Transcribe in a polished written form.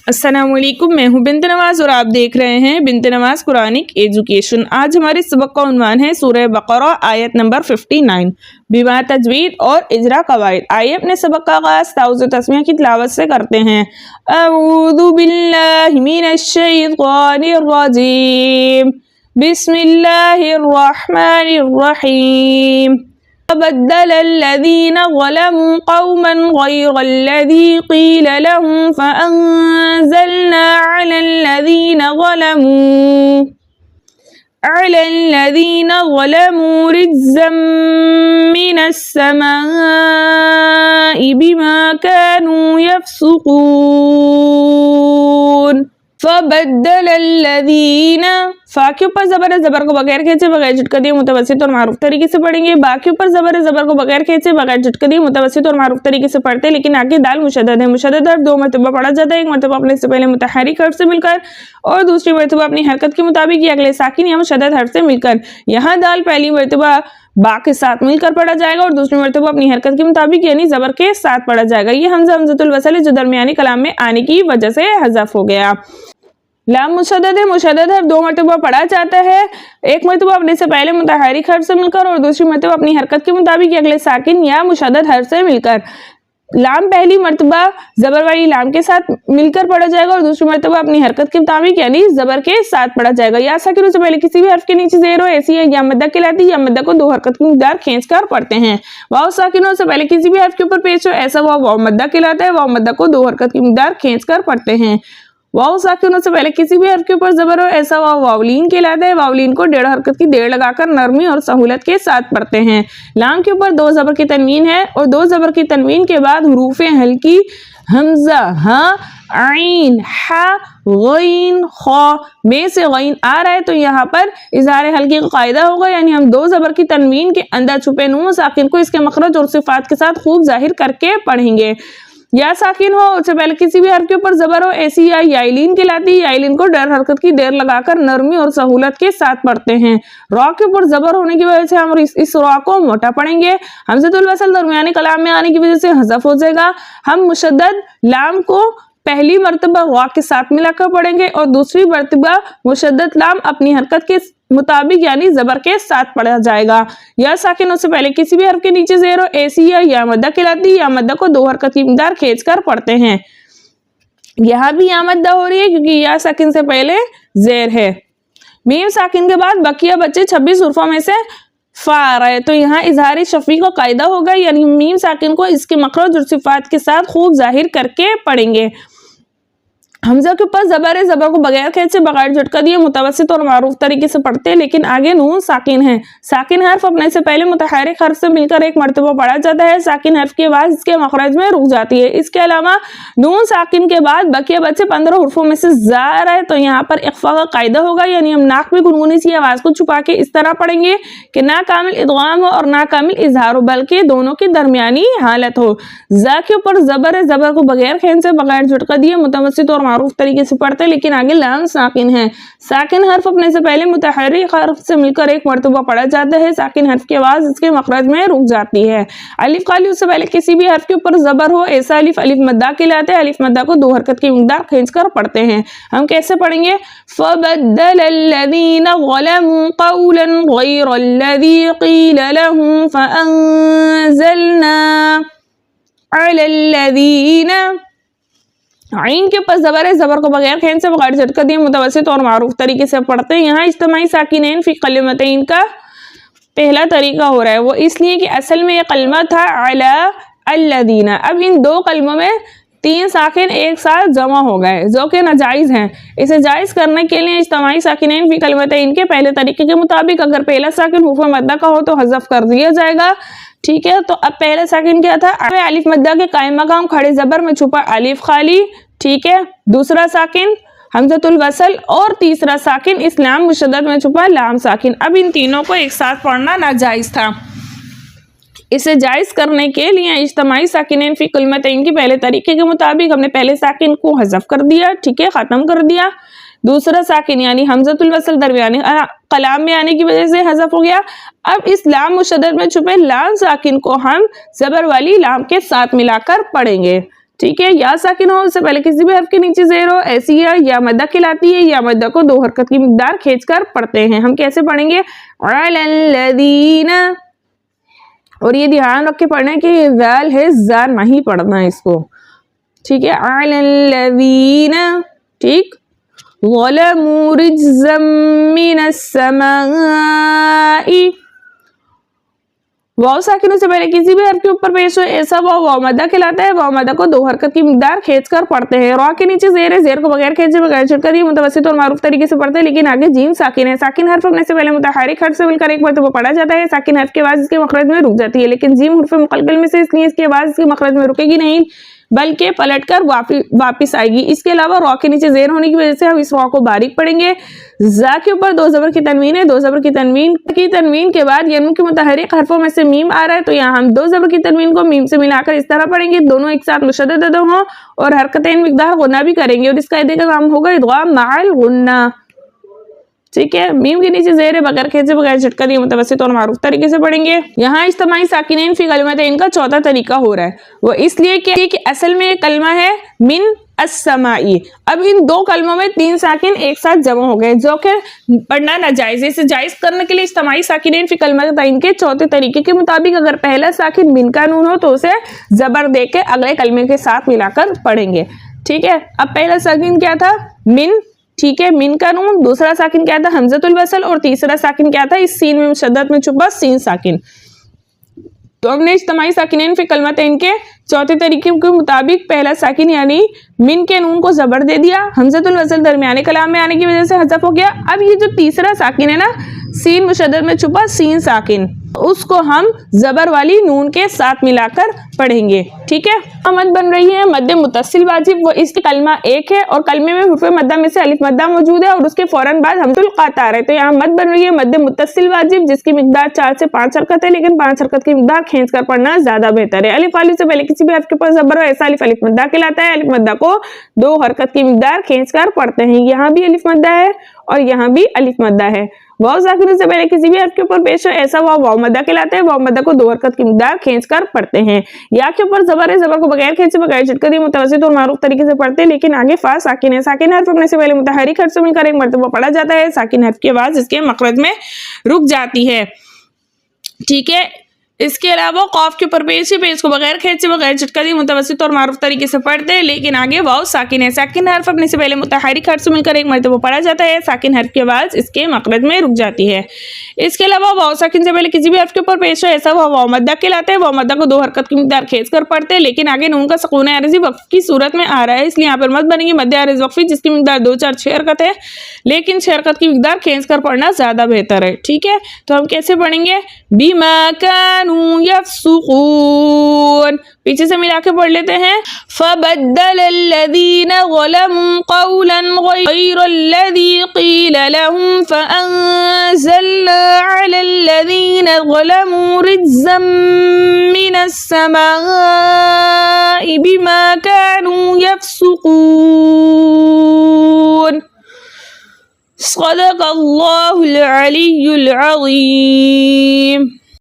अस्सलाम वालेकुम, मैं हूँ बिन्त नवाज और आप देख रहे हैं बिन्त नवाज कुरानिक एजुकेशन। आज हमारे सबक का उन्वान है सूरह बकरा आयत नंबर 59 बिमा तजवीद और इजरा कवायद। आइए अपने सबक का आगाज़ ताउज़ तस्मीह की तिलावत से करते हैं। अऊज़ु बिल्लाहि मिनश शैतानिर रजीम, बिस्मिल्लाहिर रहमानिर रहीम। फबद्दलल्लज़ीना ज़लमू क़ौमन ग़यरल्लज़ी क़ील लहुम फ़अंज़लना अलल्लज़ीना ज़लमू रिज्ज़म मिनस्समाइ बिमा कानू यफ़्सुक़ून। फबद्दलल्लज़ीना, फा के ऊपर जबर को बगैर खींचे बगैर झटका दिए मुतवस्सित और मारूफ तरीके से पढ़ेंगे। बा के ऊपर जबर को बगैर खींचे बगैर झटका दिए मुतवस्सित और मारूफ तरीके से पढ़ते हैं, लेकिन आगे दाल मुशद्दद है। मुशद्दद हर्फ 2 मरतबा पढ़ा जाता है, एक मरतबा अपने से पहले मुतहर्रिक हर्फ से मिलकर और दूसरी मरतबा अपनी हरकत के मुताबिक या अगले साकिन या मुशद्दद हर्फ से मिलकर। यहाँ दाल पहली मरतबा बा के साथ मिलकर पढ़ा जाएगा और दूसरी मरतबा अपनी हरकत के मुताबिक यानी जबर के साथ पढ़ा जाएगा। ये हमजा हमजतुल वसल है जो दरमियानी कलाम में आने की वजह से हज़फ हो गया। लाम मुशद्दद है, मुशद्दद हर्फ 2 मरतबा पढ़ा जाता है, एक मरतबा अपने से पहले मुतहर्रिक हर्फ से मिलकर और दूसरी मरतबा अपनी हरकत के मुताबिक या अगले साकिन या मुशद्दद हर्फ से मिलकर। लाम पहली मरतबा जबर वाली लाम के साथ मिलकर पढ़ा जाएगा और दूसरी मरतबा अपनी हरकत के मुताबिक यानी जबर के साथ पढ़ा जाएगा। या साकिन से पहले किसी भी हर्फ के नीचे ज़ेर हो ऐसी है या मद्दा कहलाती, या मद्दा को 2 हरकत की मिक़दार खींचकर पढ़ते हैं। वाव साकिनों से पहले किसी भी हर्फ के ऊपर पेश हो ऐसा वाव मद्दा कहलाता है, वाव मद्दा को 2 हरकत की मिक़दार खींचकर पढ़ते हैं। वाव साकिनों से पहले किसी भी हर्फ के ऊपर जबर हो ऐसा वावलीन कहलाता है, वावलीन को 1.5 हरकत की देर लगाकर नरमी और सहूलत के साथ पढ़ते हैं। लाम के ऊपर 2 जबर की तनवीन है और 2 जबर की तनवीन के बाद हुरूफ़े हल्की हमजा हा आइन हा गईन खा में से गईन आ रहा है तो यहाँ पर इज़हार हल्की का कायदा होगा, यानी हम 2 जबर की तनवीन के अंदर छुपे नून साकिन को इसके मखरज और सिफात के साथ खूब जाहिर करके पढ़ेंगे। या साकिन हो उससे पहले किसी भी हर्फ के ऊपर जबर हो ऐसी या याइलीन कहलाती, याइलीन को 1.5 हरकत की देर लगाकर नरमी और सहूलत के साथ पढ़ते हैं। रॉ के ऊपर जबर होने की वजह से हम इस रॉ को मोटा पढ़ेंगे। हमज़तुल वसल दरमियानी कलाम में आने की वजह से हज़फ हो जाएगा। हम मुशद्दद लाम को पहली मरतबा रॉ के साथ मिलाकर पढ़ेंगे और दूसरी मरतबा मुशद्दद लाम अपनी हरकत के मुताबिक यानी जबर के साथ पढ़ा जाएगा। या साकिनों से पहले किसी भी हर्फ के नीचे ज़ेर हो ऐसी या मद्दा कहलाती, या मद्दा को 2 हरकत की मिक़दार खींचकर पढ़ते हैं। यहाँ भी या मद्दा हो रही है क्योंकि या साकिन से पहले ज़ेर है। मीम साकिन के बाद बकिया बच्चे 26 हुर्फों में से फा आ रहा है तो यहाँ इज़हार शफ़ी का कायदा होगा, यानी मीम साकिन को इसके मखरज और सिफात के साथ खूब जाहिर करके पढ़ेंगे। हमजा के ऊपर जबर है, जबर को बगैर खींचे बगैर झटका दिए मुतवस्सित और मारूफ तरीके से पढ़ते हैं, लेकिन आगे नून साकिन है। साकिन हर्फ अपने से पहले मुतहर्रिक हर्फ से मिलकर एक मरतबा पढ़ा जाता है, साकिन हर्फ की आवाज़ इसके मखरज में रुक जाती है। इसके अलावा नून साकिन के बाद बकिया बच्चे 15 हुर्फों में से जा रहा है तो यहाँ पर इख्फा का कायदा होगा, यानी हम नाक में गुनगुनी सी आवाज़ को छुपा के इस तरह पढ़ेंगे कि ना कामिल इदगाम हो और ना कामिल इजहार हो, बल्कि दोनों की दरमियानी हालत हो। जा के ऊपर जबर है, जबर को बगैर खींचे बगैर झटका दिए मुतवस्सित और मारूफ तरीके से पढ़ते हैं, लेकिन आगे लाम साकिन है। साकिन हर्फ अपने से पहले मुतहर्रिक हर्फ से मिलकर एक मरतबा पढ़ा जाता है, साकिन हर्फ की आवाज इसके मखरज में रुक जाती है। अलिफ खाली उससे पहले किसी भी हर्फ के ऊपर जबर हो ऐसा अलिफ अलिफ मद्दा कहलाता है, अलिफ मद्दा को 2 हरकत की मिक़दार खींचकर पढ़ते हैं। हम कैसे पढ़ेंगे? फबद्दलल्लज़ीना ज़लमू क़ौलन ग़यरल्लज़ी क़ील लहुम फ़अंज़लना अलल्लज़ीना। आइन के ऊपर जबर है, जबर को बगैर खींचे से बगैर झटका दिए मुतवस्सित और मारूफ तरीके से पढ़ते हैं। यहाँ इज्तिमाई साकिनैन फी कलिमतैन का पहला तरीका हो रहा है, वो इसलिए कि असल में ये कलमा था अला अल्लज़ीना। अब इन 2 कलमों में 3 साकिन एक साथ जमा हो गए जो कि नाजायज़ हैं। इसे जायज़ करने के लिए इज्तिमाई साकिनैन फी कलिमतैन के पहले तरीके के मुताबिक अगर पहला साकिन हुर्फ़ मद्दा का हो तो हज़फ कर दिया जाएगा। ठीक है, तो अब पहला साकिन क्या था? अलिफ मद्दा के कायम मकाम खड़े जबर में छुपा अलिफ खाली। ठीक है, दूसरा साकिन हमज़तुल वसल और तीसरा साकिन इस लाम मुशद्दद में छुपा लाम साकिन। अब इन तीनों को एक साथ पढ़ना नाजायज़ था। इसे जायज़ करने के लिए इज्तिमाई साकिनैन फी कलिमतैन के पहले तरीके के मुताबिक हमने पहले साकिन को हज़फ कर दिया, ठीक है, ख़त्म कर दिया। दूसरा साकिन यानी हमज़तुल वसल दरमियानी कलाम में आने की वजह से हज़फ हो गया। अब इस लाम मुशद्दद में छुपे लाम साकिन को हम ज़बर वाली लाम के साथ मिलाकर पढ़ेंगे। ठीक है, या साकिन हो उससे पहले किसी भी हर्फ के नीचे जेर हो, ऐसी या मद्दा कहलाती है। या मद्दा को दो हरकत की मिकदार खींचकर पढ़ते हैं। हम कैसे पढ़ेंगे, अलल्लज़ीना, और ये ध्यान रख के पढ़ना है कि ये ज़ाल है, ज़ा नहीं पढ़ना है इसको, ठीक है। अलल्लज़ीना, ठीक। ज़लमू रिज्ज़म मिनस समाई, वाव साकिन से पहले किसी भी हर्फ के ऊपर पेश हो ऐसा वाव मद्दा कहलाता है। वाव मद्दा को दो हरकत की मिकदार खींचकर पढ़ते हैं। रॉ के नीचे जेर है, जेर को बगैर खींचे बगैर झटका दिए मुतवस्सित और मारूफ तरीके से पढ़ते हैं, लेकिन आगे जीम साकिन है। साकिन हर्फ पढ़ने से पहले मुतहर्रिक हर्फ से मिलकर एक मरतबा पढ़ा जाता है। साकिन हर्फ की आवाज इसके मखरज में रुक जाती है, लेकिन जीम हर्फ मुकल्कल में से, इसलिए इसकी आवाज इसके मखरज में रुकेगी नहीं बल्कि पलटकर वापिस आएगी। इसके अलावा रॉ के नीचे जेर होने की वजह से हम इस रॉ को बारीक पढ़ेंगे। जा के ऊपर दो जबर की तनवीन है, दो जबर की तनवीन के बाद यनू के मुतहर्रिक हरफों में से मीम आ रहा है, तो यहाँ हम दो जबर की तनवीन को मीम से मिलाकर इस तरह पढ़ेंगे, दोनों एक साथ मुशद्दद हों और हरकतें मिकदार गुन्ना भी करेंगे, और इस कायदे का नाम होगा इदगाम मअल गुन्ना, ठीक है। मीम के नीचे जेर बगैर खींचे बगैर झटका दिए मुतवस्सित और मारूफ तरीके से पढ़ेंगे। यहाँ इज्तिमाई साकिनैन फी कलिमतैन का चौथा तरीका हो रहा है, वो इसलिए कि असल में एक कलमा है मिन अस्समाई। अब इन दो कलमों में तीन साकिन एक साथ जमा हो गए, जो कि पढ़ना नाजायज है। इसे जायज करने के लिए इज्तिमाई साकिनैन फी कलिमतैन के चौथे तरीके के मुताबिक अगर पहला साकिन मिन का नून हो तो उसे जबर दे के अगले कलमे के साथ मिलाकर पढ़ेंगे, ठीक है। अब पहला साकिन क्या था, मिन, ठीक है, मिन का नून। दूसरा साकिन क्या था, हमजतुल वसल। और तीसरा साकिन क्या था, इस सीन में मुशद्दद में छुपा सीन साकिन। तो हमने इज्तिमाई साकिनैन फी कलिमतैन के चौथे तरीके के मुताबिक पहला साकिन यानी मिन के नून को जबर दे दिया, हमजतुल वसल दरमियाने कलाम में आने की वजह से हज़फ हो गया। अब ये जो तीसरा साकिन है ना, सीन मुशद्दद में छुपा सीन साकिन, उसको हम जबर वाली नून के साथ मिलाकर पढ़ेंगे, ठीक है। मद बन रही है मद्दे मुत्तसिल वाजिब, वो इसकी कलमा एक है और कलमे में हुर्फ़े मद्दा में से अलिफ मद्दा मौजूद है और उसके फौरन बाद हमजुल क़ात आ रहा है, तो यहाँ मद बन रही है मद्दे मुत्तसिल वाजिब, जिसकी मिकदार 4 से 5 हरकत है, लेकिन 5 हरकत की मिकदार खींच कर पढ़ना ज्यादा बेहतर है। अलिफ वाली से पहले किसी भी हर्फ के ऊपर जबर हो ऐसा अलिफ अलिफ मद्दा कहलाता है। अलिफ मद्दा को दो हरकत की मिकदार खींच कर पढ़ते हैं, यहाँ भी अलिफ मद्दा है और यहाँ भी अलिफ मद्दा है। वाव साकिन से पहले किसी भी हर्फ के ऊपर पेश हो ऐसा वाव मद्दा कहलाता है। वाव मद्दा को दो हरकत की मिकदार खींचकर पढ़ते हैं। या के ऊपर जबर है, जबर को बगैर खींचे बगैर झटका दिए मुतवस्सित और मारूफ तरीके से पढ़ते हैं, लेकिन आगे फा साकिन है। साकिन हर्फ पढ़ने से पहले मुतहर्रिक हर्फ से मिलकर एक मरतबा पढ़ा जाता है। साकिन हर्फ की आवाज इसके मखरज में रुक जाती है, ठीक है। इसके अलावा कॉफ के ऊपर पेश है, पेश को बगैर खींचे बगैर झटका दिए मुतवस्सित और मारूफ तरीके से पढ़ते हैं, लेकिन आगे वाव साकिन है। साकिन हर्फ पढ़ने से पहले मुतहर्रिक हर्फ से मिलकर एक मरतबा पढ़ा जाता है। साकिन हर्फ की आवाज इसके मखरज में रुक जाती है। इसके अलावा वाव साकिन से पहले किसी भी हर्फ के ऊपर पेश हो ऐसा वाव मद्दा कहलाता है। वाव मद्दा को दो हरकत की मिकदार खींच कर पढ़ते हैं, लेकिन आगे नून का सुकून आरिज़ी वक्फ की सूरत में आ रहा है, इसलिए यहाँ पर मद बनेगी मद्दे आरिज़ वक्फी, जिसकी मिकदार 2, 4, 6 हरकत है, लेकिन 6 हरकत की मिकदार खींच कर पढ़ना ज्यादा बेहतर है, ठीक है। तो हम कैसे पढ़ेंगे, बिमा कानू यफ़सुक़ून, पीछे से मिला के पढ़ लेते हैं। फ़बद्दलल्लज़ीना ज़लमू क़ौलन ग़यरल्लज़ी क़ील लहुम फ़अंज़लना अलल्लज़ीना ज़लमू रिज्ज़म मिनस समाई बिमा कानू यफ़सुक़ून। सदक़ल्लाहुल अलियुल अज़ीम।